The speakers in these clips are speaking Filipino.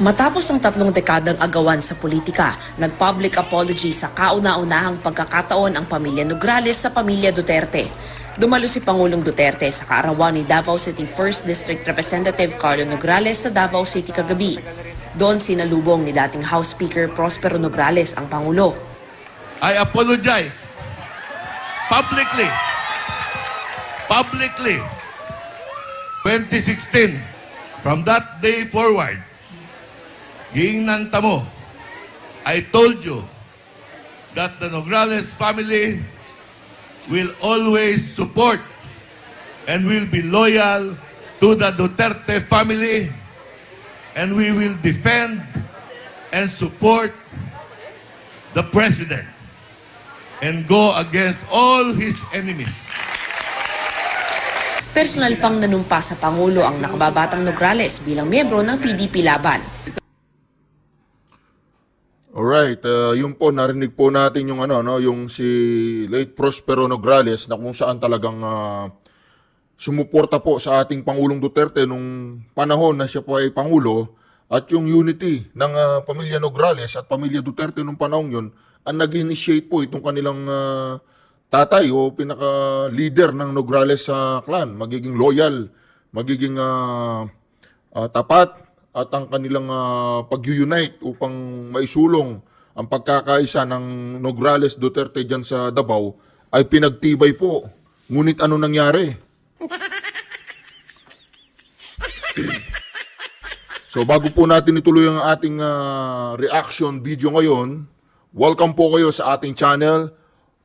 Matapos ang 3 dekadang agawan sa politika, nag-public apology sa kauna-unahang pagkakataon ang pamilya Nograles sa pamilya Duterte. Dumalo si Pangulong Duterte sa kaarawan ni Davao City 1st District Representative Carlo Nograles sa Davao City kagabi. Doon sinalubong ni dating House Speaker Prospero Nograles ang Pangulo. I apologize publicly 2016, from that day forward, giingnan tamo, I told you that the Nograles family will always support and will be loyal to the Duterte family, and we will defend and support the President and go against all his enemies. Personal pang nanumpa sa Pangulo ang nakababatang Nograles bilang miyembro ng PDP Laban. Alright, yun po, narinig po natin yung yung si late Prospero Nograles na kung saan talagang sumuporta po sa ating Pangulong Duterte nung panahon na siya po ay Pangulo, at yung unity ng pamilya Nograles at pamilya Duterte nung panahon yun ang nag-initiate po itong kanilang tatay o pinaka-leader ng Nograles clan, magiging loyal, magiging tapat, at ang kanilang pag-unite upang maisulong ang pagkakaisa ng Nograles Duterte dyan sa Davao ay pinagtibay po. Ngunit ano nangyari? So bago po natin ituloy ang ating reaction video ngayon, welcome po kayo sa ating channel,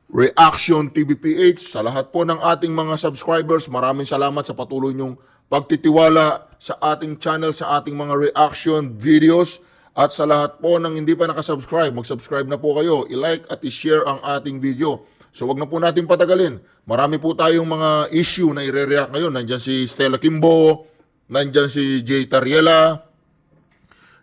Reaction TVPH. Sa lahat po ng ating mga subscribers, maraming salamat sa patuloy niyong pagtitiwala sa ating channel, sa ating mga reaction videos. At sa lahat po ng hindi pa nakasubscribe, mag-subscribe na po kayo, i-like at i-share ang ating video. So wag na po natin patagalin. Marami po tayong mga issue na i-react ngayon. Nandyan si Stella Kimbo, nandyan si Jay Tariela,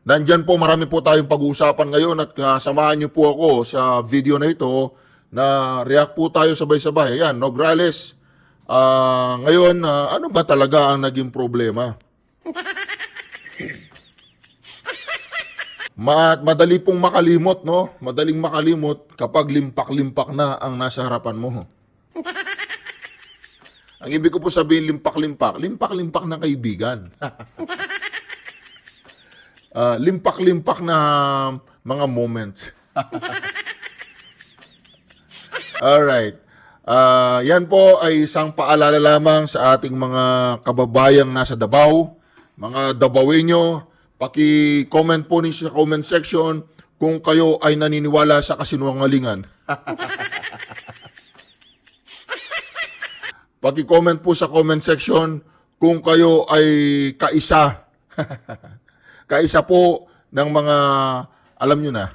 nandyan po, marami po tayong pag-uusapan ngayon, at samahan niyo po ako sa video na ito na react po tayo sabay-sabay. Ayan, Nograles, ngayon, ano ba talaga ang naging problema? Madali pong makalimot, no? Madaling makalimot kapag limpak-limpak na ang nasa harapan mo. Ang ibig ko po sabihin limpak-limpak, limpak-limpak na kaibigan. Limpak-limpak na mga moments. Alright. Yan po ay isang paalala lamang sa ating mga kababayang nasa Davao. Mga Davaoenyo, paki-comment po ninyo sa comment section kung kayo ay naniniwala sa kasinungalingan. Paki-comment po sa comment section kung kayo ay kaisa. Kaisa po ng mga, alam nyo na.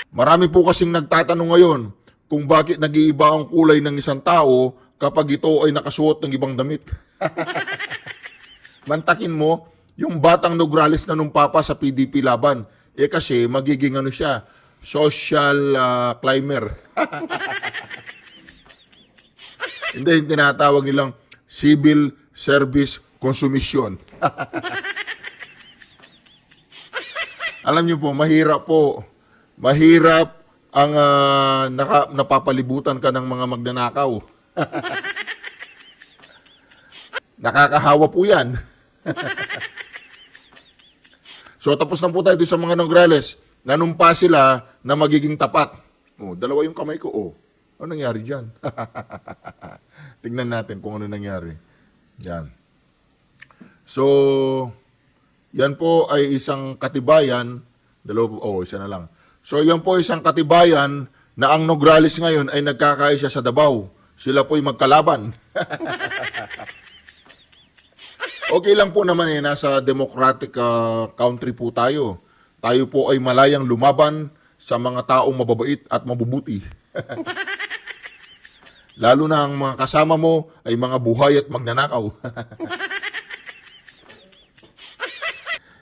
Marami po kasing nagtatanong ngayon kung bakit nag-iiba ang kulay ng isang tao kapag ito ay nakasuot ng ibang damit. Mantakin mo, yung batang Nograles na numpapa sa PDP Laban, kasi magiging siya, social climber. Hindi, yung tinatawag nilang civil service consumption. Alam niyo po, mahirap po. Mahirap ang napapalibutan ka ng mga magnanakaw. Nakakahawa po yan. So tapos na po tayo sa mga Nograles. Nanumpa sila na magiging tapat. Dalawa yung kamay ko. Ano nangyari dyan? Tingnan natin kung ano nangyari. Yan. So, yan po ay isang katibayan. Isa na lang. So, yan po isang katibayan na ang Nograles ngayon ay nagkakaisa sa Davao. Sila po'y magkalaban. Okay lang po naman nasa democratic country po tayo. Tayo po ay malayang lumaban sa mga taong mababait at mabubuti. Lalo na ang mga kasama mo ay mga buhay at magnanakaw.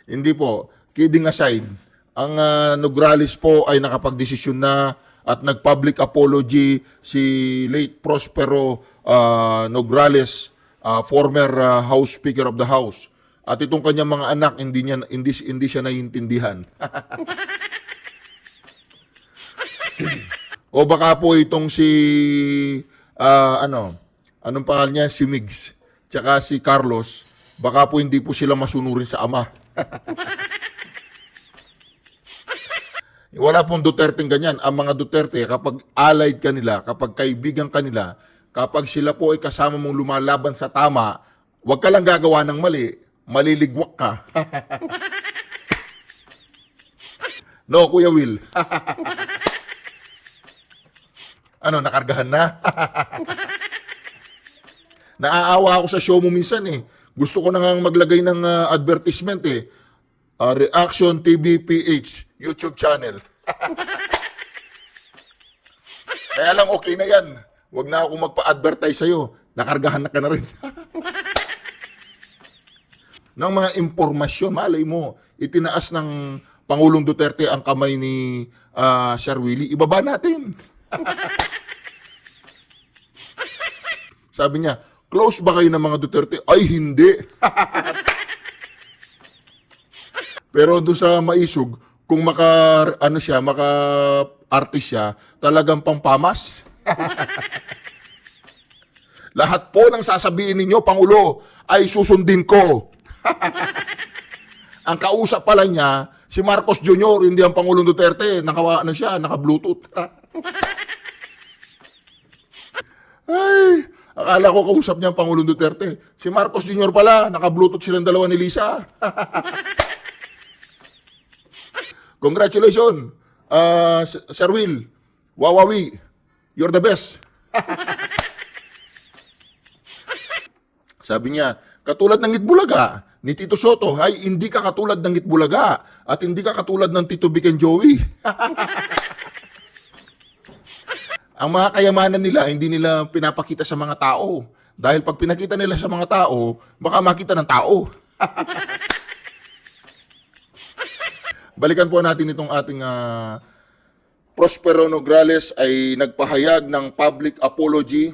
Hindi po, kidding aside, ang Nograles po ay nakapagdesisyon na at nag-public apology si late Prospero Nograles, former House Speaker of the House. At itong kanyang mga anak, hindi siya naiintindihan. O baka po itong si, anong pangalan niya? Si Migs. Tsaka si Carlos, baka po hindi po sila masunurin sa ama. Wala pong Duterte ganyan. Ang mga Duterte, kapag allied kanila, kapag kaibigan kanila, kapag sila po ay kasama mong lumalaban sa tama, huwag ka lang gagawa ng mali, maliligwak ka. No, Kuya Will. Ano, nakargahan na? Naaawa ako sa show mo minsan eh. Gusto ko na nga maglagay ng advertisement eh. Reaction TV PH YouTube channel. Kaya lang okay na yan. Huwag na ako magpa-advertise sa'yo. Nakargahan na ka na rin. Ng mga impormasyon, malay mo, itinaas ng Pangulong Duterte ang kamay ni Sir Willie. Ibaba natin. Sabi niya, close ba kayo ng mga Duterte? Ay, hindi. Pero doon sa Maisog, kung maka-artist siya, talagang pampamas. Lahat po ng sasabihin ninyo, Pangulo, ay susundin ko. Ang kausap pala niya, si Marcos Jr., hindi ang Pangulong Duterte. Naka-Bluetooth. Ay, akala ko kausap niya ang Pangulong Duterte. Si Marcos Jr. pala, naka-Bluetooth silang dalawa ni Lisa. Congratulations, Sir Will. Wawawi, you're the best. Sabi niya, katulad ng Itbulaga ni Tito Soto, ay hindi ka katulad ng Itbulaga at hindi ka katulad ng Tito Vic and Joey. Ang mga kayamanan nila, hindi nila pinapakita sa mga tao. Dahil pag pinakita nila sa mga tao, baka makita ng tao. Balikan po natin itong ating Prospero Nograles ay nagpahayag ng public apology,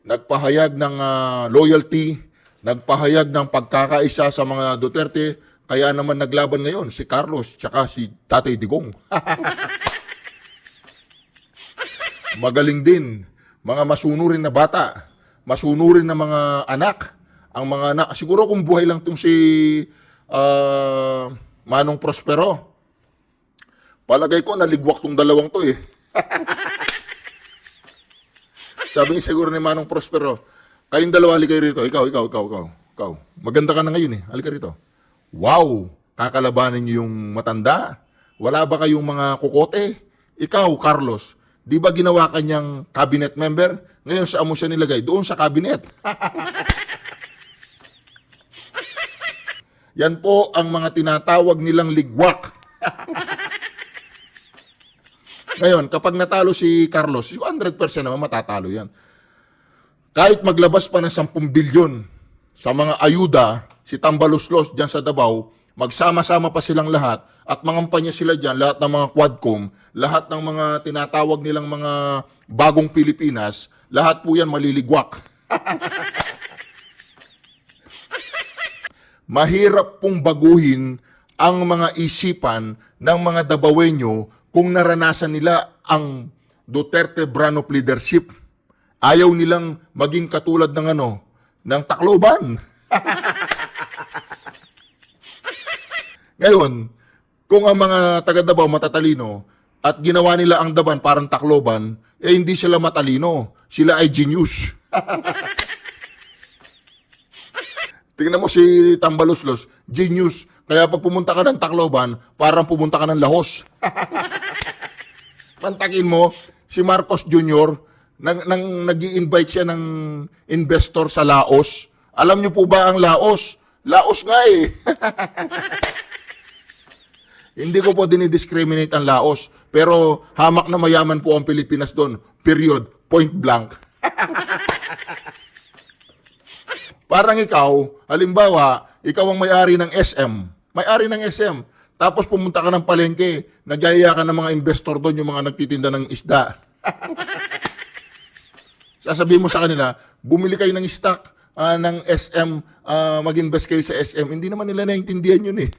nagpahayag ng loyalty, nagpahayag ng pagkakaisa sa mga Duterte, kaya naman naglaban ngayon si Carlos tsaka si Tatay Digong. Magaling din, mga masunurin na bata, masunurin na mga anak, ang mga anak, siguro kung buhay lang itong si Manong Prospero, palagay ko naligwak tong dalawang to eh. Sabi siguro ni Manong Prospero, kayong dalawa, halika rito. Ikaw. Maganda ka na ngayon eh. Halika rito. Wow! Kakalabanin niyo yung matanda? Wala ba kayong mga kukote? Ikaw, Carlos, di ba ginawa kanyang cabinet member? Ngayon saan mo siya nilagay? Doon sa cabinet. Yan po ang mga tinatawag nilang ligwak. Ngayon, kapag natalo si Carlos, 100% naman matatalo yan. Kahit maglabas pa ng 10 bilyon sa mga ayuda, si Tambaluslos dyan sa Davao, magsama-sama pa silang lahat at mangampanya sila dyan, lahat ng mga Quadcom, lahat ng mga tinatawag nilang mga bagong Pilipinas, lahat po yan maliligwak. Mahirap pong baguhin ang mga isipan ng mga Davaoenyo kung naranasan nila ang Duterte brand of leadership. Ayaw nilang maging katulad ng ng Tacloban. Ngayon, kung ang mga taga Davao matatalino at ginawa nila ang Daban parang Tacloban, hindi sila matalino. Sila ay genius. Tingnan mo si Tambaluslos, genius. Kaya pag pumunta ka ng Tacloban, parang pumunta ka ng Lahos. Pantakin mo, si Marcos Jr., nag-i-invite siya ng investor sa Laos. Alam niyo po ba ang Laos? Laos nga eh. Hindi ko po dinidiscriminate ang Laos, pero hamak na mayaman po ang Pilipinas doon. Period. Point blank. Parang ikaw, halimbawa, ikaw ang may-ari ng SM. May-ari ng SM. Tapos pumunta ka ng palengke, nagyaya ka ng mga investor doon, yung mga nagtitinda ng isda. Sasabihin mo sa kanila, bumili kayo ng stock, ng SM, mag-invest kayo sa SM. Hindi naman nila naintindihan yun eh.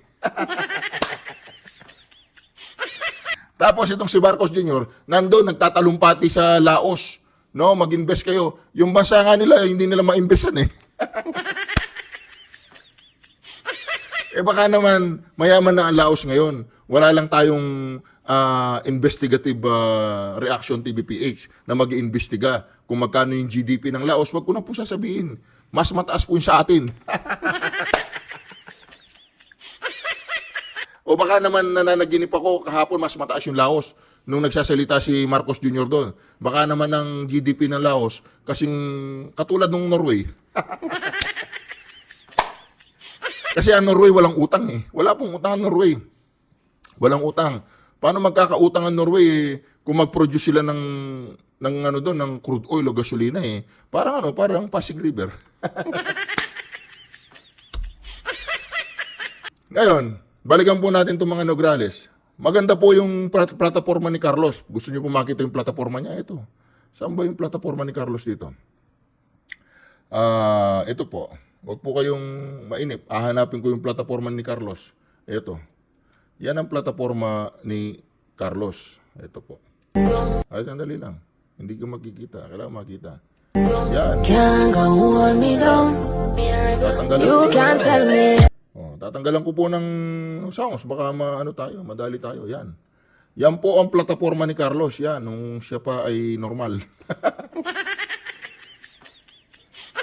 Tapos itong si Marcos Jr., nandun, nagtatalumpati sa Laos. No, mag-invest kayo. Yung bansa nga nila, hindi nila ma-investan eh. Baka naman, mayaman na ang Laos ngayon. Wala lang tayong investigative reaction TVPH na mag-iimbestiga kung magkano yung GDP ng Laos. Wag ko na po sasabihin. Mas mataas po yung sa atin. O baka naman nananaginip ako kahapon mas mataas yung Laos nung nagsasalita si Marcos Jr. doon. Baka naman ang GDP ng Laos kasing katulad ng Norway. Kasi ang Norway walang utang eh. Wala pong utang ang Norway. Walang utang. Paano magkakautang ang Norway kung mag-produce sila ng crude oil o gasolina eh? Parang Pasig River. Ngayon, balikan po natin itong mga Nograles. Maganda po yung plataforma ni Carlos. Gusto niyo po makita yung plataforma niya? Ito. Saan ba yung plataforma ni Carlos dito? Ito po. Huwag po kayong mainip. Hahanapin ko yung plataforma ni Carlos. Ito. Yan ang plataforma ni Carlos. Ito po. Ay, sandali lang. Hindi ko makikita. Kailangan makita. Yan. Tatanggalan ko po ng sounds. Baka madali tayo. Yan. Yan po ang plataforma ni Carlos. Yan. Nung siya pa ay normal.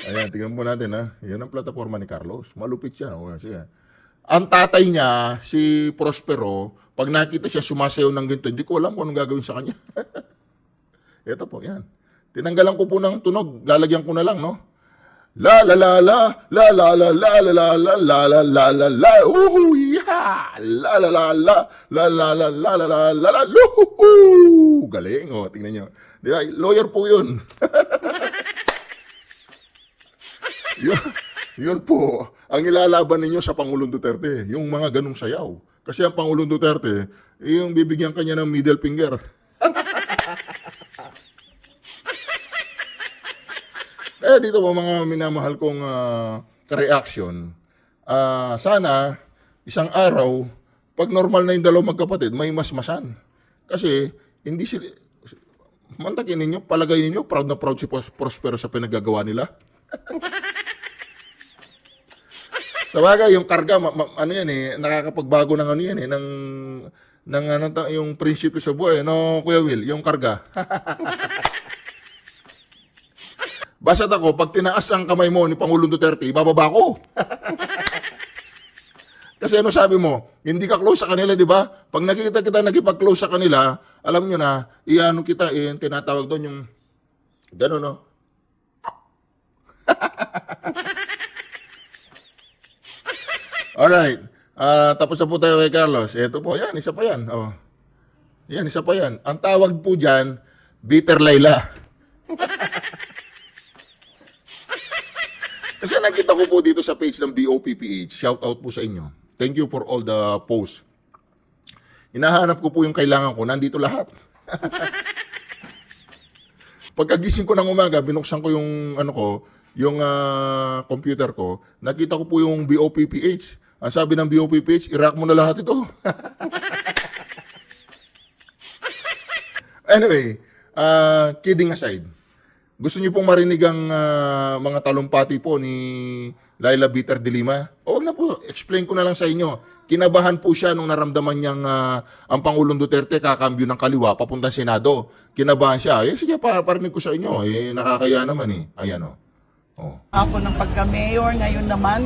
Ayan, tingnan po natin ha. Yan ang plataforma ni Carlos. Malupit siya. No? Sige. Ang tatay niya, si Prospero, pag nakita siya sumasayaw ng ganito, hindi ko alam kung anong gagawin sa kanya. Ito po, yan. Tinanggalan ko po ng tunog. Lalagyan ko na lang, no? La la la la la la la la la la la la la la la yeah! La la la la la la la la la la la la galing, oh, tingnan niyo. Di ba? Lawyer po 'yun. Yun po, ang ilalaban ninyo sa Pangulong Duterte, yung mga ganung sayaw. Kasi ang Pangulong Duterte, yung bibigyan kanya ng middle finger. Dito po mga minamahal kong ka-reaction, sana isang araw, pag normal na yung dalawang magkapatid, may masmasan. Kasi hindi sila, mantakin ninyo, palagay ninyo, proud na proud si Prospero sa pinagagawa nila. Sabagay, yung karga, ano yan eh, nakakapagbago ng ano yan eh, yung prinsipyo sa buhay, no, Kuya Will, yung karga. Basta't ako, pag tinaas ang kamay mo ni Pangulong Duterte, ibababa ko. Kasi ano sabi mo, hindi ka close sa kanila, di ba? Pag nakita kita nagipag-close sa kanila, alam nyo na, iano kita, tinatawag doon yung, gano'n, no? Alright. Tapos na po tayo kay Carlos. Ito po, yan, isa pa yan. Oh. Yan, isa pa yan. Ang tawag po dyan, Bitter Layla. Kasi nakita ko po dito sa page ng BOPPH, shout out po sa inyo. Thank you for all the posts. Hinahanap ko po yung kailangan ko, nandito lahat. Pagkagising ko ng umaga, binuksan ko yung yung computer ko, nakita ko po yung BOPPH. Ang sabi ng BOPPH, i-rack mo na lahat ito. Anyway, kidding aside, gusto niyo pong marinig ang mga talumpati po ni Laila Bitter de Lima? O wag na po, explain ko na lang sa inyo. Kinabahan po siya nung naramdaman niyang ang Pangulong Duterte kakambyo ng kaliwa papuntang Senado. Kinabahan siya. Sige, parinig ko sa inyo. Nakakaya naman eh. Ayan o. Oh. Ako ng pagka-mayor, ngayon naman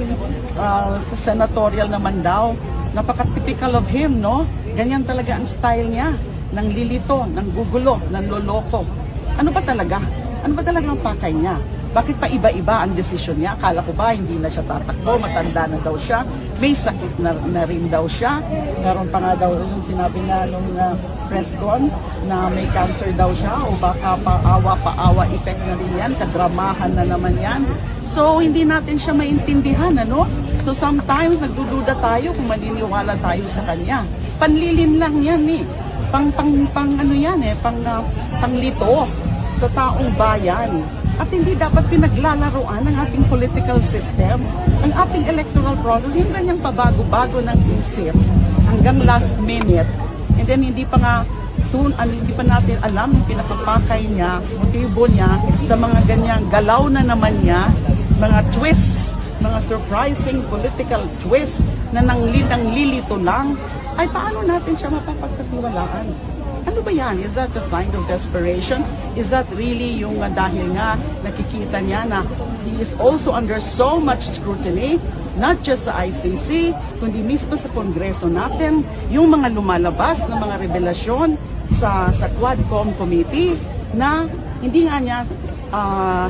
sa senatorial naman daw. Napaka-typical of him, no? Ganyan talaga ang style niya. Nang lilito, nang gugulo, nang loloko. Ano ba talaga? Ano ba talaga ang pakay niya? Bakit pa iba-iba ang desisyon niya? Akala ko ba hindi na siya tatakbo, matanda na daw siya, may sakit na rin daw siya. Meron pa nga daw yung sinabi nga nung press con na may cancer daw siya o baka paawa effect na rin yan, kadramahan na naman yan. So hindi natin siya maintindihan, ano? So sometimes nagdududa tayo kung maniniwala tayo sa kanya. Panlilin lang yan eh. Panglito sa taong bayan. At hindi dapat pinaglalaroan ng ating political system, ang ating electoral process, yung ganyang pabago-bago ng isip hanggang last minute. And then hindi pa natin alam yung pinakapakay niya, motibo niya sa mga ganyang galaw na naman niya, mga twists, mga surprising political twist na nanglilito lang, ay paano natin siya mapapagkatiwalaan? Ano ba yan? Is that a sign of desperation? Is that really yung dahil nga nakikita niya na he is also under so much scrutiny, not just sa ICC, kundi mismo sa Kongreso natin, yung mga lumalabas na mga revelasyon sa Quadcom Committee na hindi nga niya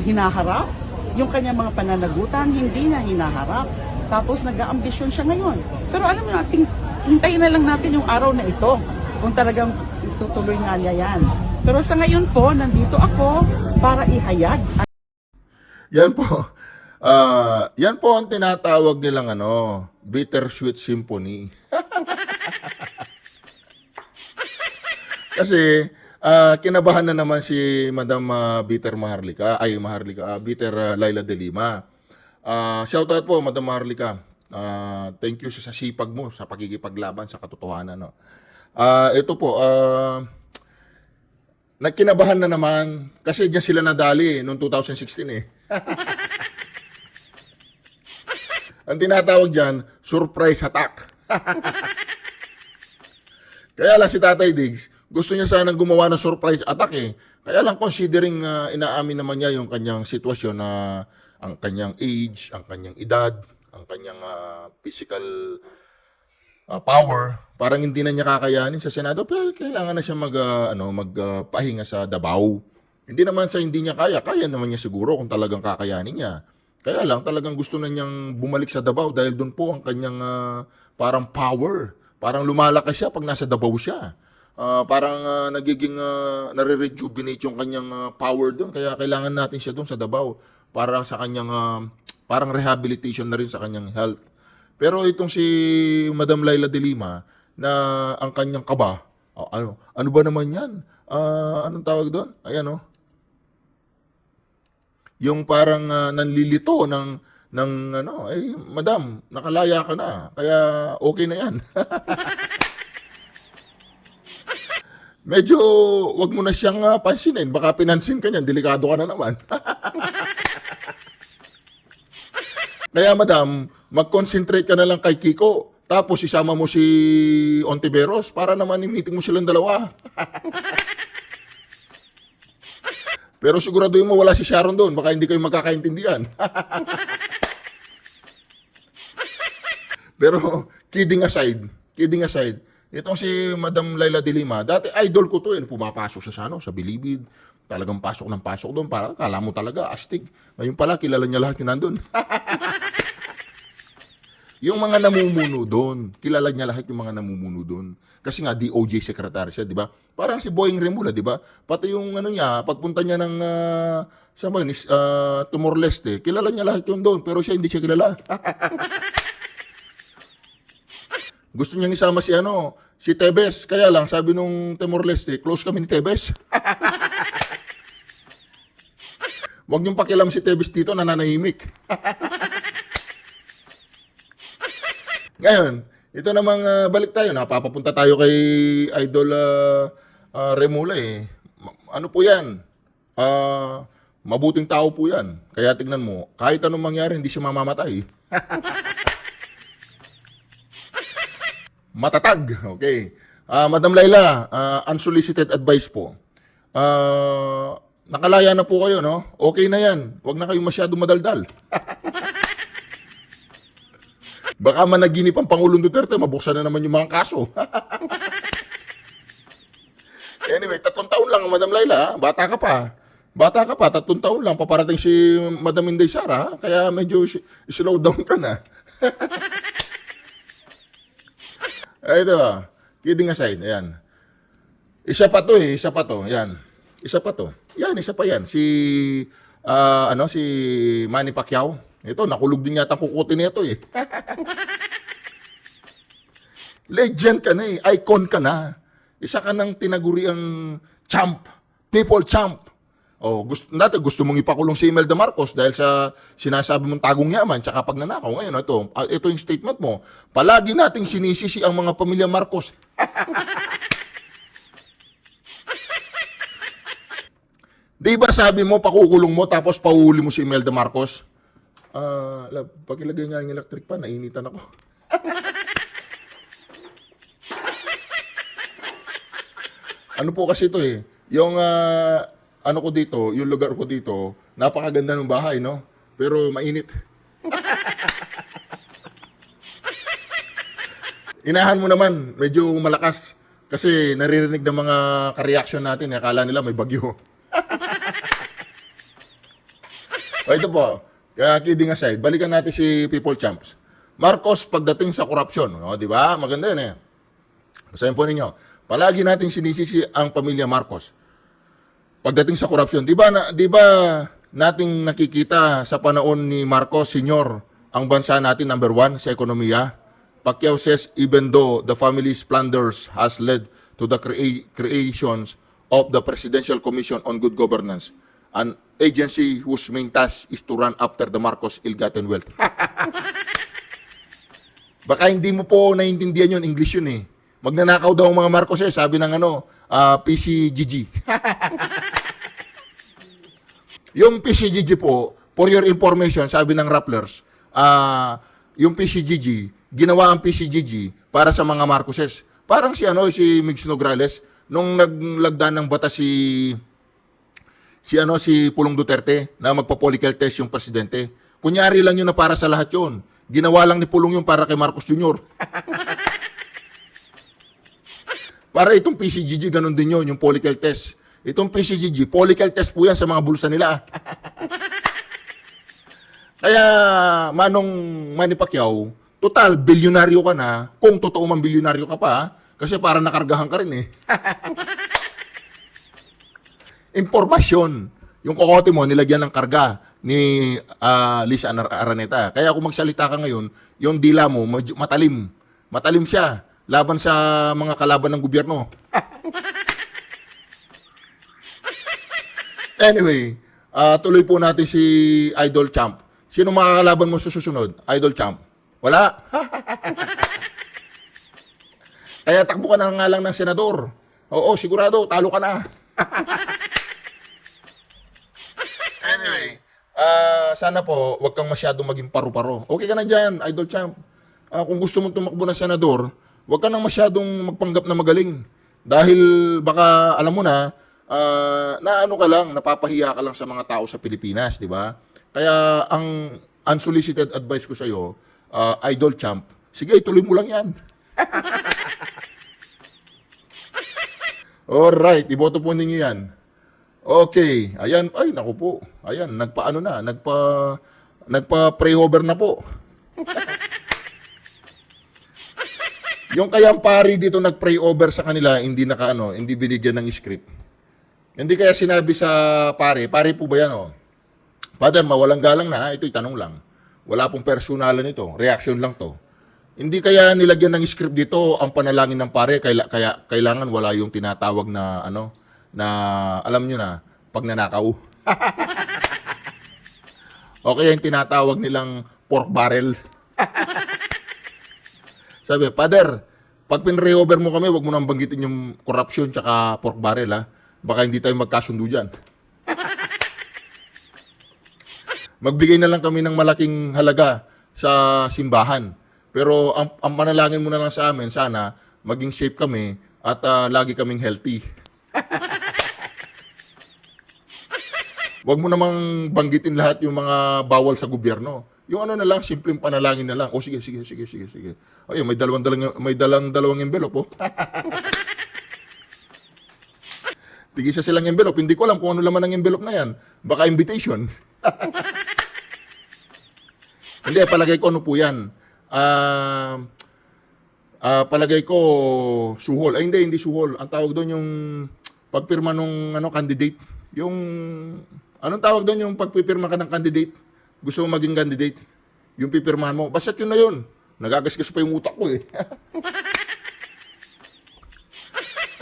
hinaharap, yung kanyang mga pananagutan, hindi niya hinaharap, tapos nag-aambisyon siya ngayon. Pero alam mo natin, hintayin na lang natin yung araw na ito kung talagang tutuloy nga niya yan. Pero sa ngayon po, nandito ako para ihayag. Yan po. Yan po ang tinatawag nilang bittersweet symphony. Kasi kinabahan na naman si Madam Bitter Laila de Lima. Shoutout po, Madam Maharlika. Thank you sa sipag mo sa pagkikipaglaban sa katotohanan. No? Ito po, nagkinabahan na naman kasi diyan sila nadali noong 2016 eh. Ang tinatawag diyan, surprise attack. Kaya lang si Tatay Diggs, gusto niya sanang gumawa ng surprise attack eh. Kaya lang considering inaamin naman niya yung kanyang sitwasyon na ang kanyang age, ang kanyang edad, ang kanyang physical power, parang hindi na niya kakayanin sa Senado, pero kailangan na siya magpahinga sa Davao. Hindi naman sa hindi niya kaya naman niya siguro kung talagang kakayanin niya. Kaya lang talagang gusto na niyang bumalik sa Davao dahil doon po ang kanyang parang power. Parang lumalakas siya pag nasa Davao siya. Parang nagiging nare-rejuvenate yung kanyang power doon. Kaya kailangan natin siya doon sa Davao para sa kanyang parang rehabilitation na rin sa kanyang health. Pero itong si Madam Laila de Lima na ang kanyang kaba, ano ba naman yan? Anong tawag doon? Ayan yung parang nanlilito ng madam, nakalaya ka na, kaya okay na yan. Medyo wag mo na siyang pansinin, baka pinansin ka niyan, delikado ka na naman. Kaya madam, mag-concentrate ka na lang kay Kiko, tapos isama mo si Ontiveros para naman i-meeting mo silang dalawa. Pero siguraduhin mo wala si Sharon doon, baka hindi kayo magkakaintindihan. Pero kidding aside, itong si Madam Laila de Lima, dati idol ko to, pumapasok siya sa Bilibid, talagang pasok ng pasok doon, para kala mo talaga astig. Ngayon pala kilala niya lahat yung nandun. Yung mga namumuno doon, kilala niya lahat yung mga namumuno doon. Kasi nga DOJ secretary siya, di ba? Parang si Boying Remula, di ba? Pati yung niya, pagpunta niya ng Timor-Leste, kilala niya lahat yun doon, pero siya hindi siya kilala. Gusto niyang isama si Tebes, kaya lang sabi nung Timor-Leste, close kami ni Tebes. Huwag niyong pakialam si Tebes dito, nananahimik. Ngayon, ito namang balik tayo, napapapunta tayo kay Idol Remula eh. Ano po yan? Mabuting tao po yan. Kaya tingnan mo, kahit anong mangyari, hindi siya mamamatay. Matatag, okay. Madam Laila, unsolicited advice po. Nakalaya na po kayo, no? Okay na yan. Huwag na kayo masyado madaldal. Baka managinip ang Pangulong Duterte, mabuksan na naman yung mga kaso. Anyway, 3 taon lang, Madam Laila. Bata ka pa, 3 taon lang. Paparating si Madam Inday Sara, kaya medyo slow down ka na. Ay, diba? Kidding aside, ayan. Isa pa to. Yan. Isa pa yan. Si Manny Pacquiao. Ito, nakulog din yata kukutin nito eh. Legend ka na eh. Icon ka na. Isa ka ng tinaguriang champ. People champ. Oh, gusto mong ipakulong si Imelda Marcos dahil sa sinasabi mong tagong yaman tsaka pagnanakaw. Ngayon, ito yung statement mo. Palagi nating sinisisi ang mga pamilya Marcos. Di ba sabi mo, pakukulong mo, tapos pauuli mo si Imelda Marcos? Pagilagay nga yung electric pan, nainitan ako. Ano po kasi ito eh, yung ano ko dito, yung lugar ko dito, napakaganda ng bahay, no? Pero mainit. Inahan mo naman, medyo malakas. Kasi naririnig ng mga ka-reaction natin, akala nila may bagyo. O ito po, kidding aside, balikan natin si People Champs. Marcos pagdating sa korupsyon, no? Di ba? Maganda yun eh. Basahin po ninyo. Palagi nating sinisisi ang pamilya Marcos. Pagdating sa korupsyon, di ba nating nakikita sa panahon ni Marcos Sr. ang bansa natin number 1 sa ekonomiya? Pacquiao says even though the family's plunders has led to the creations of the Presidential Commission on Good Governance, an agency whose main task is to run after the Marcos ill-gotten wealth. Baka hindi mo po naiintindihan yun, English yun eh. Magnanakaw daw ang mga Marcos eh, sabi ng PCGG. Yung PCGG po, for your information, sabi ng Rapplers, yung PCGG, ginawa ang PCGG para sa mga Marcoses. Parang si Migs Nograles, nung naglagda ng batas si Pulong Duterte na magpa-political test yung presidente. Kunyari lang yun na para sa lahat yun. Ginawa lang ni Pulong yung para kay Marcos Jr. Para itong PCGG, ganun din yun, yung political test. Itong PCGG, political test po yan sa mga bulsa nila. Kaya, Manny Pacquiao, total, bilyonaryo ka na, kung totoo man bilyonaryo ka pa, kasi para nakargahan ka rin eh. Impormasyon. Yung kokote mo, nilagyan ng karga ni Liz Araneta. Kaya kung magsalita ka ngayon, yung dila mo, matalim. Matalim siya. Laban sa mga kalaban ng gobyerno. Anyway, tuloy po natin si Idol Champ. Sino makakalaban mo sa susunod? Idol Champ? Wala? Kaya takbo ka na nga lang ng senador. Oo, sigurado, talo ka na. Anyway, sana po, wag kang masyadong maging paru-paro. Okay ka na dyan, Idol Champ. Kung gusto mong tumakbo ng senador, wag ka nang masyadong magpanggap na magaling. Dahil baka, alam mo na ano ka lang, napapahiya ka lang sa mga tao sa Pilipinas, di ba? Kaya ang unsolicited advice ko sa iyo, Idol Champ, sige, ituloy mo lang yan. Alright, iboto po ninyo yan. Okay, ayan, ay, naku po. Ayan, nagpa-pray-over na po. Yung kayang pari dito nag-pray over sa kanila, hindi hindi binigyan ng script. Hindi kaya sinabi sa pare po ba yan Father, mawalang galang na, ito'y tanong lang. Wala pong personalan ito, reaction lang to. Hindi kaya nilagyan ng script dito ang panalangin ng pare, kaya kailangan wala yung tinatawag na na alam nyo na, pagnanakaw. O kaya yung tinatawag nilang pork barrel. Sabi, Father, pag pinre-over mo kami, wag mo nang banggitin yung corruption tsaka pork barrel, ha? Baka hindi tayo magkasundo dyan. Magbigay na lang kami ng malaking halaga sa simbahan. Pero ang panalangin mo na lang sa amin, sana maging safe kami at lagi kaming healthy. Wag mo namang banggitin lahat yung mga bawal sa gobyerno. Yung na lang, simpleng panalangin na lang. O sige. Ayun, may dalawang envelope, oh. Tigisa silang envelope. Hindi ko alam kung ano laman ng envelope na yan. Baka invitation. Hindi, palagay ko ano po yan. Palagay ko suhol. Ay, hindi suhol. Ang tawag doon yung pagpirma ng candidate. Yung, anong tawag doon yung pagpipirma ka ng candidate? Gusto mo maging candidate, yung pipirmahan mo, basta yun na yun. Nagagasgas pa yung utak ko eh.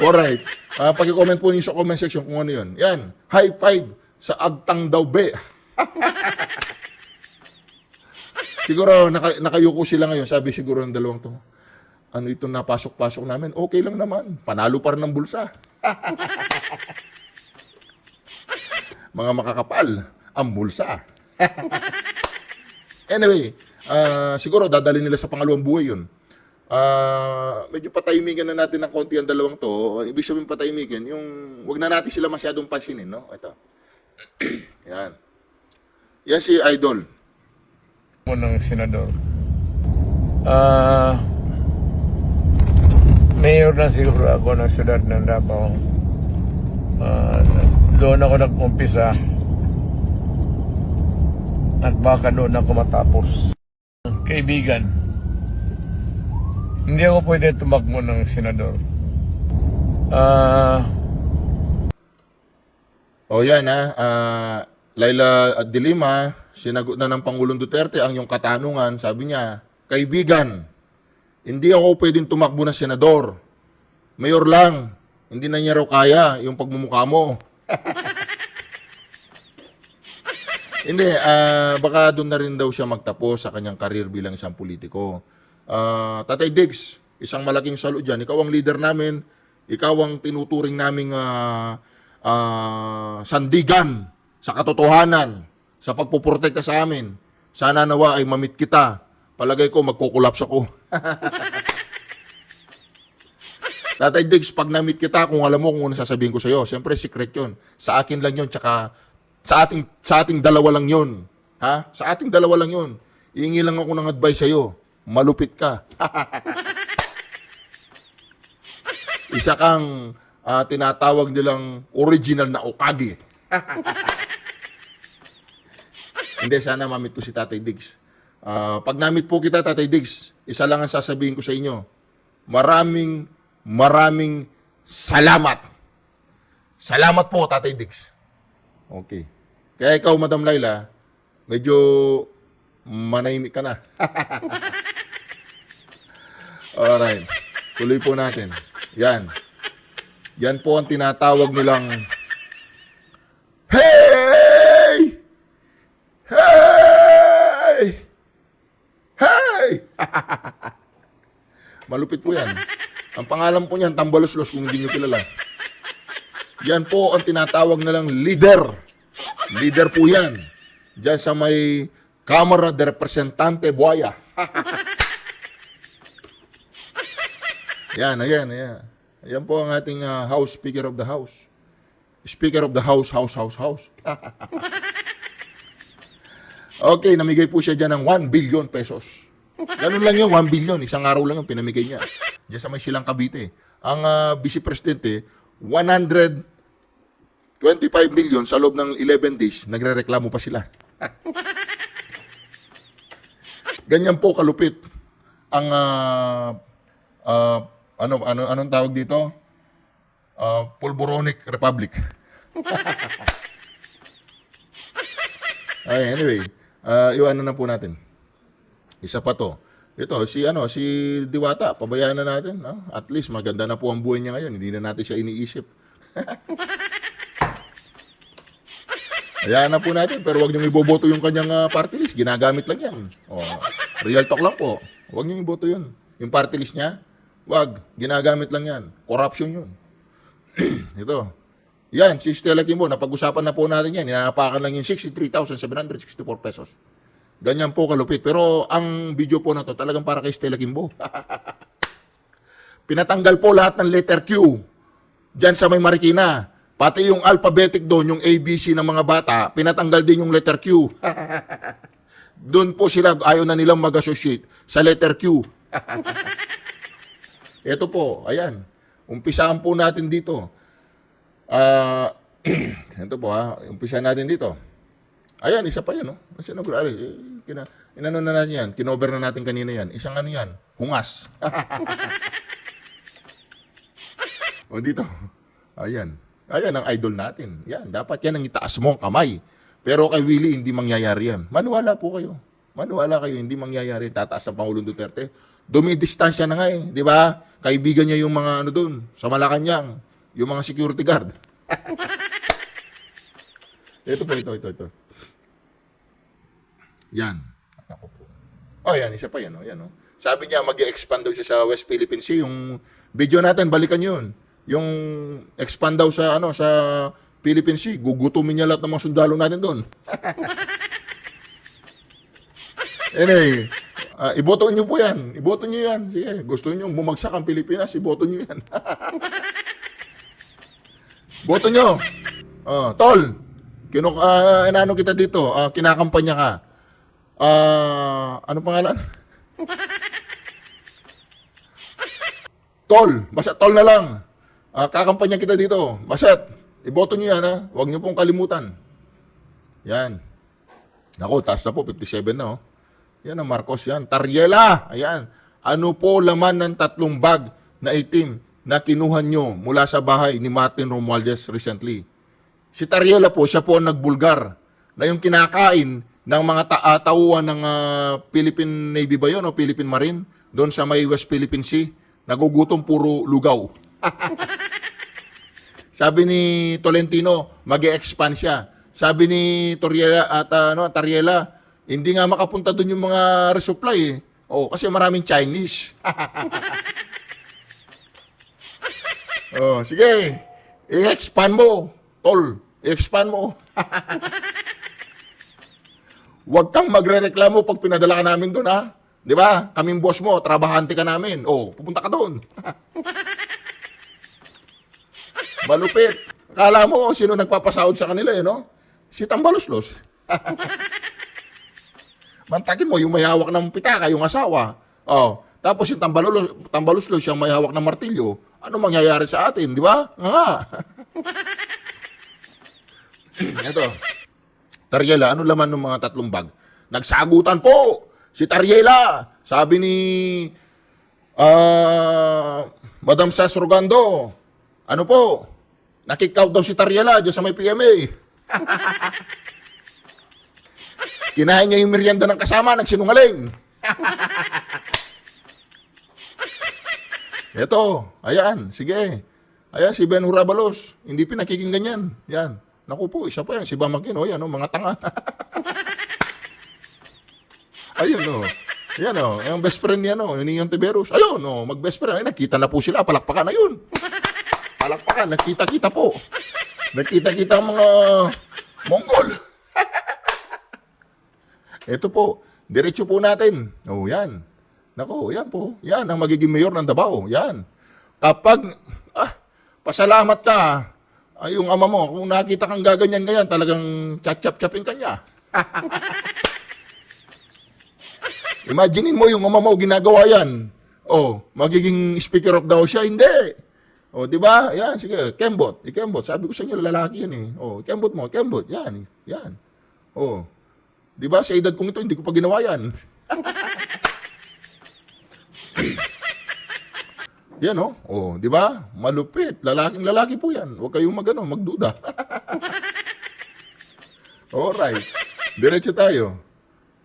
Alright. Pag-comment po niyo sa comment section kung ano yun. Yan, high five Sa agtang daw be. Siguro nakayuko sila ngayon. Sabi siguro ng dalawang to, ano ito napasok-pasok namin? Okay lang naman. Panalo pa rin ng bulsa. Mga makakapal, ang bulsa. Anyway, siguro dadali nila sa pangalawang buhay yun. Medyo patahimikan na natin ng konti ang dalawang to. Ibig sabihin patahimikan, yung wag na natin sila masyadong pansinin, no? Ito. Yan. Yan si Idol. Ng senador. Mayor na siguro ako ng siyudad ng Davao. Doon ako nag-umpisa at baka doon ako matapos. Kaibigan, hindi ako pwede tumakbo ng senador. Yan Laila de Lima, sinagot na ng Pangulong Duterte ang iyong katanungan. Sabi niya, kaibigan, hindi ako pwedeng tumakbo na senador. Mayor lang, hindi na niya raw kaya yung pagmumukha mo. Hindi, baka doon na rin daw siya magtapos sa kanyang karir bilang isang politiko. Tatay Diggs, isang malaking salud dyan. Ikaw ang leader namin, ikaw ang tinuturing naming sandigan sa katotohanan, sa pagpuprotekta sa amin. Sana nawa ay mamit kita. Palagay ko, magkukulaps ako. Tatay Diggs, pag namit kita, kung alam mo kung ano sasabihin ko sa'yo, siyempre secret yun. Sa akin lang yun, tsaka sa ating dalawa lang yun. Ha? Sa ating dalawa lang yun. Iingi lang ako ng advice sa'yo. Malupit ka. Isa kang tinatawag nilang original na Okage. Hindi, sana mamit ko si Tatay Diggs. Pag namit po kita, Tatay Diggs, isa lang ang sasabihin ko sa inyo. Maraming salamat. Salamat po, Tatay Diggs. Okay. Kaya ikaw, Madam Laila, medyo manahimik ka na. Alright. Tuloy po natin. Yan. Yan po ang tinatawag nilang Hey! Hey! Hey! Malupit po yan. Ang pangalan po niyan, Tambaloslos, kung hindi nyo kilala. Yan po ang tinatawag nilang leader. Leader po yan. Diyan sa may Cámara de Representante Buaya. Yan. Yan po ang ating House Speaker of the House. Speaker of the House. Okay, namigay po siya dyan ng 1 billion pesos. Ganun lang yung 1 billion. Isang araw lang yung pinamigay niya. Diyan sa may Silang Cavite. Ang Vice Presidente, 125 million sa loob ng 11 days, nagrereklamo pa sila. Ganyan po kalupit ang anong tawag dito? Pulboronic Republic. Ay, anyway, iwanan na po natin. Isa pa to. Ito, si Diwata, pabayaan na natin. No? At least, maganda na po ang buhay niya ngayon. Hindi na natin siya iniisip. Hayaan na po natin, pero huwag niyong iboboto yung kanyang party list. Ginagamit lang yan. Real talk lang po. Huwag niyong iboto yun. Yung party list niya, huwag. Ginagamit lang yan. Corruption yun. Ito. Yan, si Stella Kimbo, napag-usapan na po natin yan. Inapakan lang yung 63,764 pesos. Ganyan po kalupit. Pero ang video po na to, talagang para kay Stella Kimbo. Pinatanggal po lahat ng letter Q. Diyan sa may Marikina. Pati yung alphabetic doon, yung ABC ng mga bata, pinatanggal din yung letter Q. Doon po sila, ayaw na nilang mag-associate sa letter Q. Ito po, ayan. Umpisaan po natin dito. Ito po umpisa natin dito. Ayan, isa pa yan, no? Inano na natin yan, kinover na natin kanina yan. Isang ano yan, hungas. O dito, ayan. Ayan ang idol natin. Yan, dapat yan ang itaas mo ang kamay. Pero kay Willie, hindi mangyayari yan. Maniwala po kayo. Maniwala kayo, hindi mangyayari. Tataas ang Pangulong Duterte. Dumidistansya na nga di ba? Kaibigan niya yung mga doon, sa Malacanang, yung mga security guard. Ito po, ito. Yan. Ako po. Oh, yan. Isa pa yan. Oh. Yan, oh. Sabi niya, mag-expand daw siya sa West Philippine Sea. Yung video natin, balikan yun. Yung expand daw sa, sa Philippine Sea. Gugutumin niya lahat ng mga sundalo natin doon. Anyway, iboto niyo po yan. Iboto niyo yan. Sige, gusto niyo bumagsak ang Pilipinas, iboto niyo yan. Boto niyo. Tol, inano kita dito, kinakampanya ka. Ano pangalan? Tol, basta tol na lang. Kakampanya kita dito. Basta, iboto niyo yan, ha. Huwag niyo pong kalimutan. Yan. Naku, taas na po, 57 na, oh. Yan ang Marcos yan. Tariela! Ayan. Ano po laman ng 3 bag na itim na kinuha nyo mula sa bahay ni Martin Romualdez recently? Si Tariela po, siya po ang nagbulgar na yung kinakain ng mga tauhan ng Philippine Navy ba yun o Philippine Marine doon sa may West Philippine Sea. Nagugutom puro lugaw. Sabi ni Tolentino, mag-e-expand siya. Sabi ni Tariela at Tariela, hindi nga makapunta doon yung mga resupply eh. Oh, kasi maraming Chinese. Oh, sige. I-expand mo, tol. I-expand mo. Huwag kang magrereklamo pag pinadala ka namin doon, ha? Di ba? Kaming boss mo, trabahante ka namin. Oh, pupunta ka doon. Malupit. Akala mo sino nagpapasahod sa kanila, eh, no? Si Tambaluslos. Mantakin mo, yung may hawak ng pitaka, yung asawa. Oh, tapos yung Tambaluslos, siyang may hawak ng martilyo. Ano mangyayari sa atin, di ba? Nga. Ito. Tariela, ano laman ng mga 3 bag? Nagsagutan po si Tariela. Sabi ni Madam Sas Rogando, ano po? Nakick out daw si Tariela dyan sa may PMA. Kinain niya yung merienda ng kasama, nagsinungaling. Ito, ayan, sige. Ayan, si Ben Hurabalos, hindi pinakikinggan yan. Yan. Naku po, isa pa yan, si Bamagin, yan, mga tanga. Ayun, Yan, yung best friend niya, yung Tiberos. Ayun, mag-best friend. Ay, nakita na po sila, palakpakan, ayun. Palakpakan, nakita-kita po. Nakita-kita ang mga Mongol. Ito po, diretso po natin. Oh, yan. Nako, yan po. Yan ang magiging mayor ng Davao. Yan. Kapag, pasalamat ka, yung ama mo, kung nakita kang gaganyan-ganyan, talagang chap-chap-chapin ka niya. Imaginin mo yung ama mo, ginagawa yan. Oh, magiging speaker of the house siya. Hindi. Oh, di ba? Yan, sige, Kembot. Ikembot. Sabi ko sa inyo, lalaki yan eh. Oh, Kembot mo, Kembot. Yan. Yan. Oh. Di ba? Sa edad kong ito, hindi ko pa ginawa yan. Yan, oh. Oh, di ba? Malupit. Lalaking lalaki po yan. Huwag kayong magduda. Alright. Diretso tayo.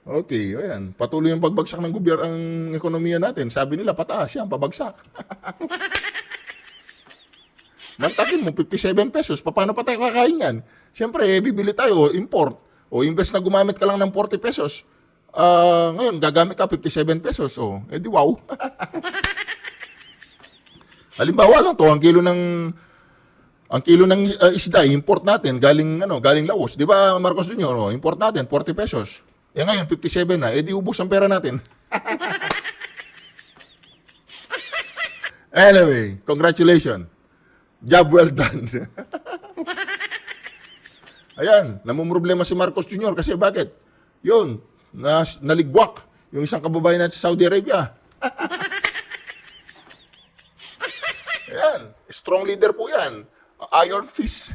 Okay, ayan. Patuloy yung pagbagsak ng gobyerno ang ekonomiya natin. Sabi nila, pataas yan, pabagsak. Mantakin mo, 57 pesos. Paano pa tayo kakain yan? Siyempre, bibili tayo, import. O, imbes na gumamit ka lang ng 40 pesos, ngayon, gagamit ka 57 pesos. O, edi wow. Halimbawa lang to, ang kilo ng isda, import natin, galing Laos. Di ba, Marcos Jr., import natin, 40 pesos. Eh ngayon, 57 na, edi ubos ang pera natin. Anyway, congratulations. Job well done. Ayan, namumroblema si Marcos Jr. kasi bakit? Yun, naligwak yung isang kababayan natin sa Saudi Arabia. Ayan, strong leader po yan. Iron fist.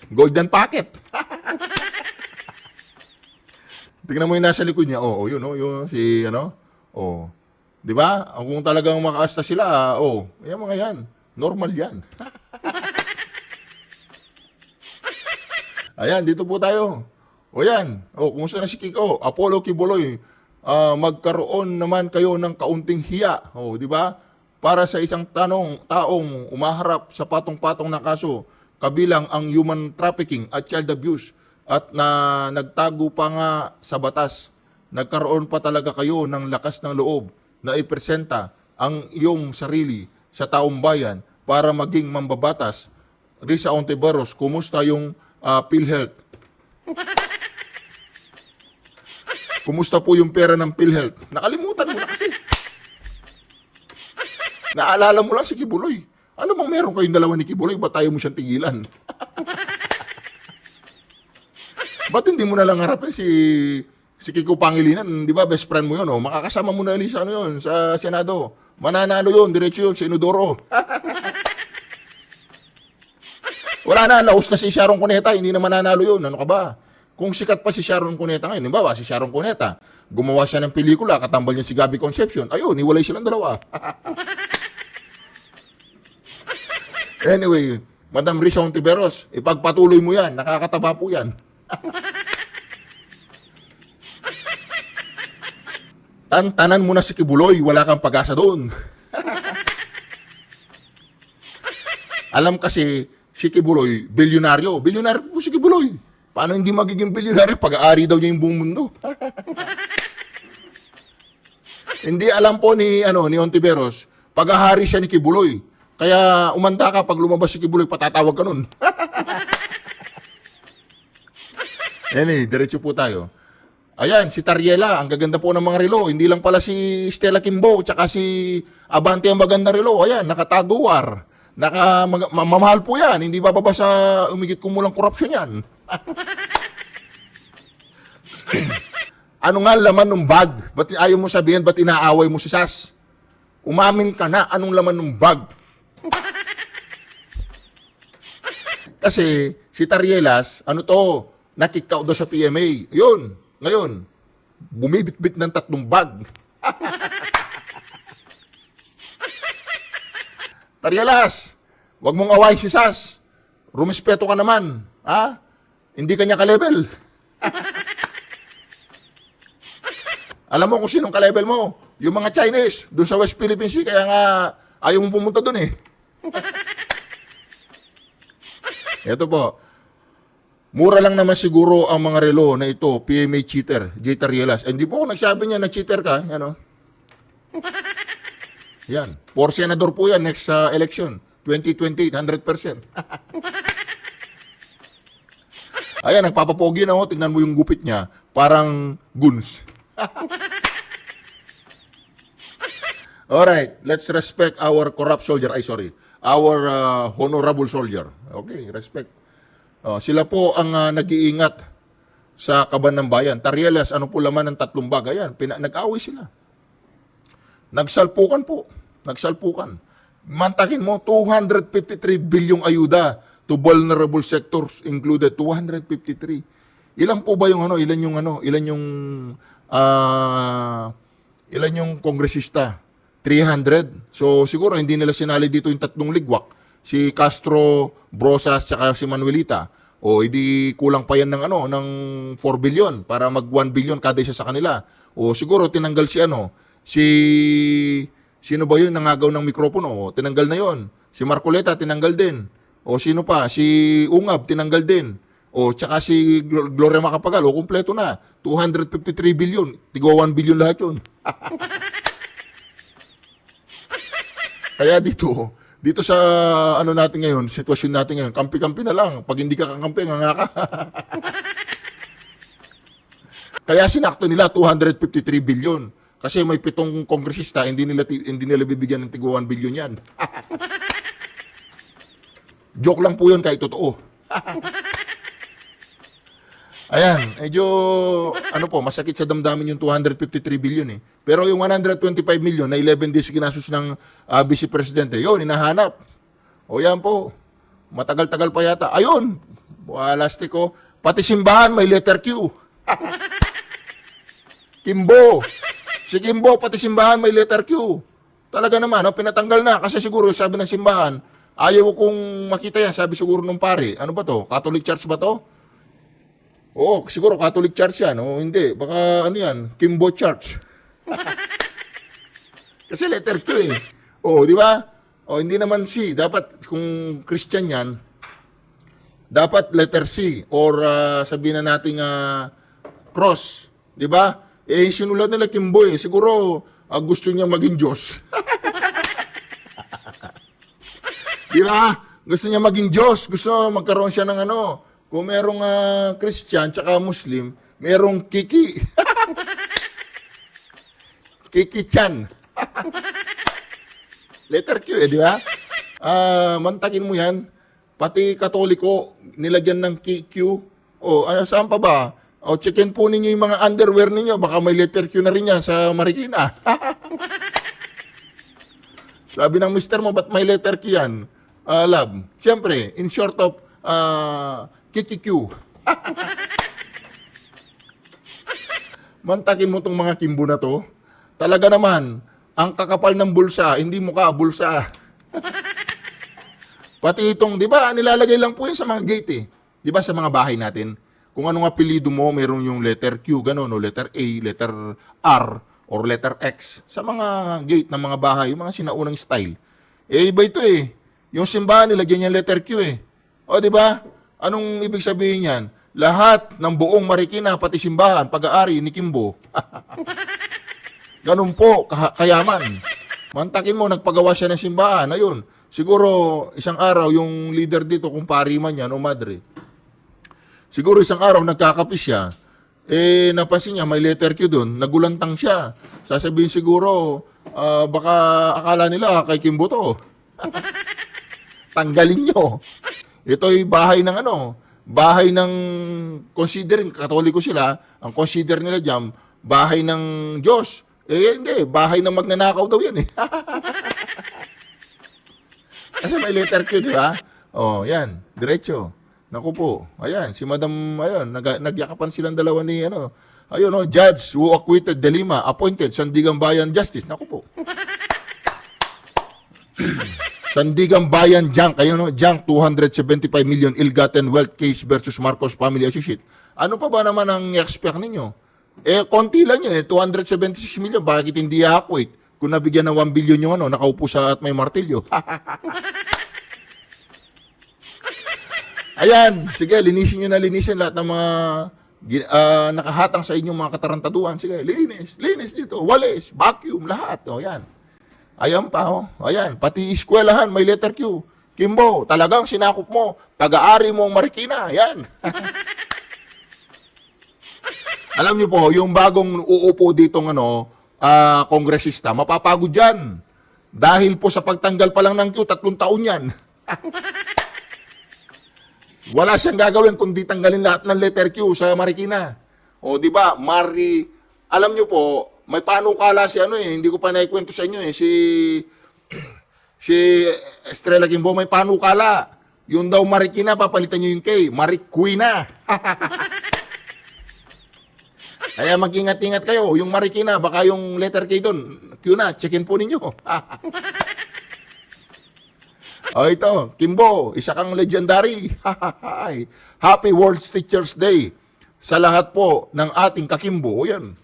Golden pocket. Tingnan mo yung nasa likod niya. Yun, di ba? Kung talagang makaasta sila, yan mga yan. Normal yan. Ayan, dito po tayo. Yan. Kumusta na si Kiko? Apollo Kibuloy. Magkaroon naman kayo ng kaunting hiya. Di ba? Para sa isang taong umaharap sa patong-patong na kaso, kabilang ang human trafficking at child abuse at na nagtago pa nga sa batas. Nagkaroon pa talaga kayo ng lakas ng loob na ipresenta ang iyong sarili sa taong bayan para maging mambabatas. Risa Ontiveros, kumusta yung PhilHealth? Kumusta po yung pera ng PhilHealth? Nakalimutan mo na kasi. Naalala mo lang si Kibuloy. Ano bang meron kayong dalawa ni Kibuloy? Ba't tayo mo siyang tigilan? Ba't hindi mo na lang harapin si Kiko Pangilinan? Di ba, best friend mo yun, oh? Makakasama mo na Elisa, ano yun, sa Senado. Mananalo yun, diretso yun, sa Inodoro. Wala na, laos na si Sharon Cuneta, hindi na mananalo yun. Ano ka ba? Kung sikat pa si Sharon Cuneta ngayon, di ba, si Sharon Cuneta, gumawa siya ng pelikula, katambal niya si Gabby Concepcion, ayun, hiwalay silang dalawa. Anyway, Madam Risa Ontiveros, ipagpatuloy mo yan, nakakataba po yan. Tanan mo na si Kibuloy, wala kang pag-asa doon. Alam kasi, si Kibuloy, bilyonaryo. Bilyonaryo po si Kibuloy. Paano hindi magiging bilyonaryo? Pag-aari daw niya yung buong mundo. Hindi alam po ni Ontiveros, pag-ahari siya ni Kibuloy. Kaya umanda ka pag lumabas si Kibuloy, patatawag ka nun. Yan diretso po tayo. Ayan, si Tariela, ang gaganda po ng mga relo. Hindi lang pala si Stella Kimbo, tsaka si Abante ang maganda relo. Ayan, nakataguar. Mamahal po yan. Hindi bababa sa umigit kumulang korupsyon yan. Ano nga laman ng bag? Ba't ayaw mo sabihin, ba't inaaway mo si Sas? Umamin ka na, anong laman ng bag? Kasi si Tarielas, na-kick out daw sa PMA. Yun, ngayon, bumibit-bit ng 3 bag. Tarielas, wag mong awayin si Sas. Rumespeto ka naman. Ha? Hindi kanya ka-level. Alam mo kung sinong ka-level mo? Yung mga Chinese, doon sa West Philippine Sea, kaya nga ayaw mong pumunta doon eh. Ito po, mura lang naman siguro ang mga relo na ito, PMA cheater, J. Tarielas. Hindi po ako nagsabi niya na cheater ka, ano? Yan, for senador po yan next election, 2028, 100%. Ayan, nagpapapogi na tingnan mo yung gupit niya, parang guns. Alright, let's respect our corrupt soldier. Our honorable soldier. Okay, respect. Sila po ang nag-iingat sa kaban ng bayan. Tarielas, ano po laman ng 3 bag? Ayan, nag-away sila. Nagsalpukan po. Nagsalpukan. Mantakin mo, 253 bilyong ayuda to vulnerable sectors included. 253. Ilan po ba yung ilan yung kongresista? 300. So siguro hindi nila sinali dito yung 3 ligwak. Si Castro, Brosas, saka si Manuelita. O hindi kulang pa yan ng 4 billion para mag 1 billion kada isa sa kanila. O siguro tinanggal sino ba yun nangagaw ng mikropono? O, tinanggal na yon. Si Marcoleta tinanggal din. O sino pa? Si Ungab tinanggal din. O tsaka si Gloria Macapagal, o kumpleto na. 253 billion. Tigwa 1 billion lahat yun. Kaya dito sa natin ngayon, sitwasyon natin ngayon, kampi-kampi na lang. Pag hindi ka kakampi, nga ka. Kaya sinakto nila 253 billion. Kasi may 7 kongresista, hindi nila bibigyan ng tigwa 1 billion yan. Joke lang po yun kahit totoo. Ayan, medyo, masakit sa damdamin yung 253 billion eh. Pero yung 125 million na 11 days ginasos ng Vice Presidente, yun, hinahanap. O yan po, matagal-tagal pa yata. Ayun, lastiko, pati simbahan may letter Q. Kimbo. Si Kimbo, pati simbahan may letter Q. Talaga naman, pinatanggal na. Kasi siguro, sabi ng simbahan, ayaw kong makita yan. Sabi siguro nung pare, ano ba to? Catholic Church ba to? Oo, siguro Catholic Church yan. O hindi, baka yan, Kimbo Church. Kasi letter Q eh. O, di ba? O, hindi naman dapat kung Christian yan, dapat letter C or sabihin na nating cross. Di ba? Sinulat nila Kimbo eh. Siguro gusto niya maging Diyos. Di ba? Gusto niya maging Diyos. Gusto magkaroon siya ng kung merong Christian tsaka Muslim, merong Kiki. Kiki-chan. Letter Q di ba? Mantakin mo yan. Pati Katoliko, nilagyan ng Q. Saan pa ba? Checkin po ninyo yung mga underwear ninyo. Baka may letter Q na rin yan sa Marikina. Sabi ng mister mo, ba't may letter Q yan? Love. Siyempre, in short of Kiki-Q. Mantakin mo tong mga Kimbo na to. Talaga naman, ang kakapal ng bulsa, hindi mukha, bulsa. Pati itong, di ba, nilalagay lang po yan sa mga gate eh. Di ba sa mga bahay natin? Kung anong apelido mo, meron yung letter Q, gano'n, o letter A, letter R, or letter X. Sa mga gate ng mga bahay, yung mga sinaunang style. Iba ito eh. Yung simbahan, nilagyan niya letter Q eh. O, di ba? Anong ibig sabihin yan? Lahat ng buong Marikina, pati simbahan, pag-aari ni Kimbo. Ganun po, kayaman. Mantakin mo, nagpagawa siya ng simbahan. Ayun, siguro isang araw, yung leader dito, kung pari man yan o madre, siguro isang araw, nagkakapi siya, napansin niya, may letter Q doon, nagulantang siya. Sasabihin siguro, baka akala nila kay Kimbo to. Tanggalin nyo. Ito'y bahay ng bahay ng, considering, Katoliko sila, ang consider nila dyan, bahay ng Diyos. Hindi, bahay ng magnanakaw daw yan eh. Kasi may letter Q, di ba? Yan, diretso. Naku po, ayan, si Madam, ayun, nagyakapan silang dalawa ni, ayun, Judge who acquitted De Lima, appointed, Sandigan Bayan Justice. Naku po. Sandigan Bayan Junk, ayun, Junk, 275 million ill-gotten wealth case versus Marcos Family Associate. Ano pa ba naman ang expect ninyo? Konti lang yun, 276 million, bakit hindi acquit? Kung nabigyan ng 1 billion yung nakaupo sa at may martilyo. Ayan, sige, linisin nyo na linisin lahat ng mga nakahatang sa inyong mga katarantaduhan. Sige, linis dito, walis, vacuum, lahat. Yan. Ayan pa, ayan, pati eskwelahan, may letter Q. Kimbo, talagang sinakop mo, pag-aari mo ang Marikina, yan. Alam niyo po, yung bagong uupo ditong kongresista, mapapagod yan. Dahil po sa pagtanggal pa lang ng Q, 3 taon yan. Wala siyang gagawin kundi tanggalin lahat ng letter Q sa Marikina. Di ba, alam niyo po, may panukala si hindi ko pa naikwento sa inyo si Estrella Kimbo, may panukala. Yung daw Marikina, papalitan niyo yung K, Mariquina. Kaya mag-ingat-ingat kayo. Yung Marikina, baka yung letter K doon, Q na, checkin po ninyo. Ito, Kimbo, isa kang legendary. Happy World Teachers Day sa lahat po ng ating kakimbo. Yan.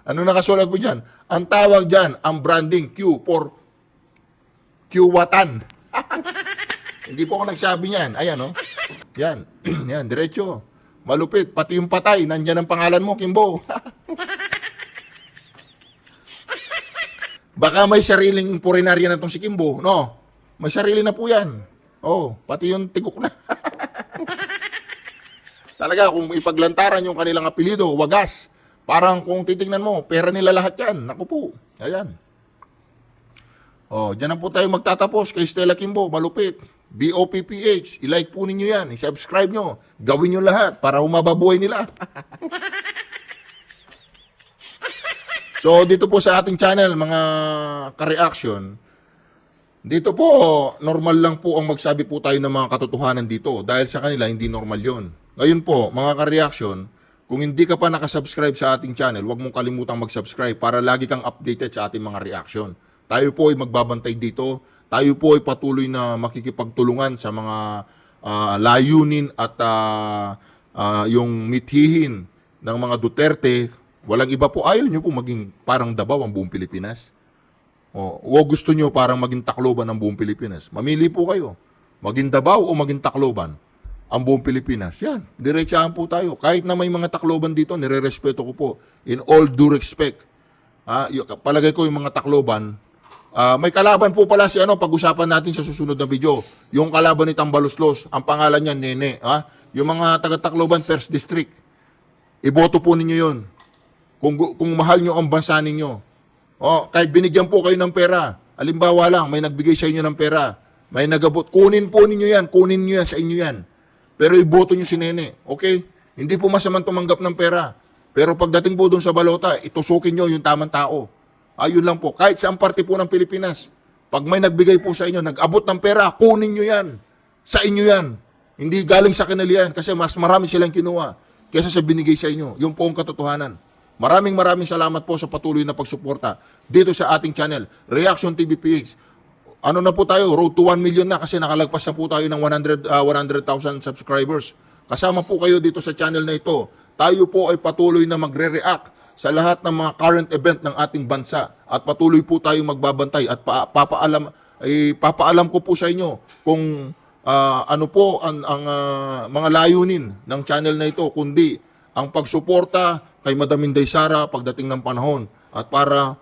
Ano nakasulat po dyan? Ang tawag dyan, ang branding Q for Q-watan. Hindi po ako nagsabi niyan. Ayan, Yan. Yan, diretso. Malupit, pati yung patay, nandyan ang pangalan mo, Kimbo. Baka may sariling purinarya na itong si Kimbo, no? May sarili na po yan. Pati yung tigok na. Talaga, kung ipaglantaran yung kanilang apelido, wagas. Parang kung titignan mo, pera nila lahat yan. Naku po, ayan. Dyan na po tayo magtatapos kay Stella Kimbo, malupit. BOPPH, i-like po ninyo yan, i-subscribe nyo, gawin nyo lahat para humababuhay nila. So, dito po sa ating channel, mga ka-reaction, dito po, normal lang po ang magsabi po tayo ng mga katotohanan dito dahil sa kanila, hindi normal yon. Ngayon po, mga ka-reaction, kung hindi ka pa nakasubscribe sa ating channel, huwag mong kalimutang mag-subscribe para lagi kang updated sa ating mga reaction. Tayo po ay magbabantay dito. Tayo po ay patuloy na makikipagtulungan sa mga layunin at yung mithihin ng mga Duterte. Walang iba po, ayaw nyo po maging parang Davao ang buong Pilipinas. O gusto nyo parang maging Tacloban ang buong Pilipinas. Mamili po kayo. maging Davao o maging Tacloban, ang buong Pilipinas, yan, diretsahan po tayo. Kahit na may mga Tacloban dito, nire-respeto ko po, in all due respect. Palagay ko yung mga Tacloban, may kalaban po pala si pag-usapan natin sa susunod na video. Yung kalaban ni Tambaloslos, ang pangalan niya Nene. Yung mga taga-Tacloban, First District, iboto po ninyo yun. Kung mahal nyo ang bansa ninyo. Kahit binigyan po kayo ng pera, alimbawa lang, may nagbigay sa inyo ng pera, may nagabot, kunin po ninyo yan, kunin nyo yan, sa inyo yan. Pero iboto nyo si Nene, okay? Hindi po masamang tumanggap ng pera. Pero pagdating po doon sa balota, itusukin nyo yung tamang tao. Ayun lang po. Kahit sa parte po ng Pilipinas, pag may nagbigay po sa inyo, nag-abot ng pera, kunin nyo yan. Sa inyo yan. Hindi galing sa kanila yan kasi mas marami silang kinuha kaysa sa binigay sa inyo. Yung po ang katotohanan. Maraming salamat po sa patuloy na pagsuporta dito sa ating channel, Reaction TV PH. Ano na po tayo, road to 1 million na kasi nakalagpas na po tayo ng 100,000 subscribers. Kasama po kayo dito sa channel na ito. Tayo po ay patuloy na magre-react sa lahat ng mga current event ng ating bansa at patuloy po tayo magbabantay at papaalam ko po sa inyo kung ano po ang mga layunin ng channel na ito kundi ang pagsuporta kay Madam Inday Sara pagdating ng panahon at para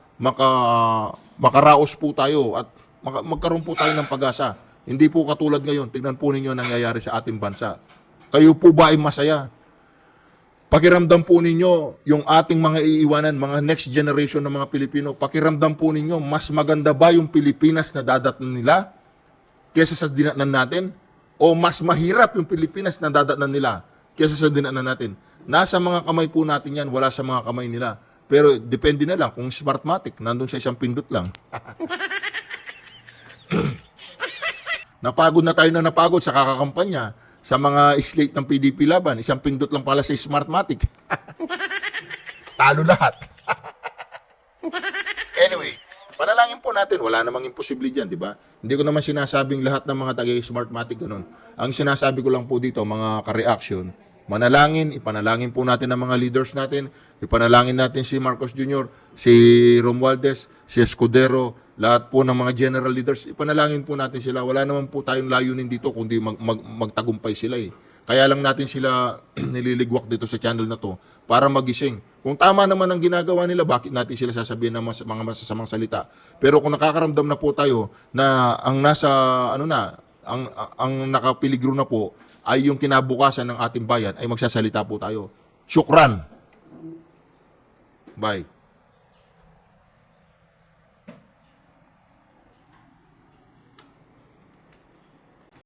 makaraos po tayo at magkaroon po tayo ng pag-asa. Hindi po katulad ngayon. Tignan po ninyo nangyayari sa ating bansa. Kayo po ba ay masaya? Pakiramdam po ninyo yung ating mga iiwanan, mga next generation ng mga Pilipino. Pakiramdam po ninyo, mas maganda ba yung Pilipinas na dadatnan nila kesa sa dinatnan natin? O mas mahirap yung Pilipinas na dadatnan nila kesa sa dinatnan natin? Nasa mga kamay po natin yan, wala sa mga kamay nila. Pero depende na lang kung Smartmatic, nandun sa isang pindot lang. Napagod na tayo na napagod sa kakakampanya sa mga slate ng PDP laban. Isang pindot lang pala sa Smartmatic. Talo lahat. Anyway, panalangin po natin. Wala namang imposible dyan, di ba? Hindi ko naman sinasabing lahat ng mga taga-Smartmatic ganun. Ang sinasabi ko lang po dito, mga ka-reaction, manalangin, ipanalangin po natin ang mga leaders natin, ipanalangin natin si Marcos Jr., si Romualdez, si Escudero, lahat po ng mga general leaders, ipanalangin po natin sila. Wala naman po tayong layunin dito kundi magtagumpay sila eh. Kaya lang natin sila nililigwak dito sa channel na to para magising. Kung tama naman ang ginagawa nila, bakit natin sila sasabihin ng mga masasamang salita? Pero kung nakakaramdam na po tayo na ang nasa ang nakapiligro na po ay yung kinabukasan ng ating bayan ay magsasalita po tayo. Syukran. Bye.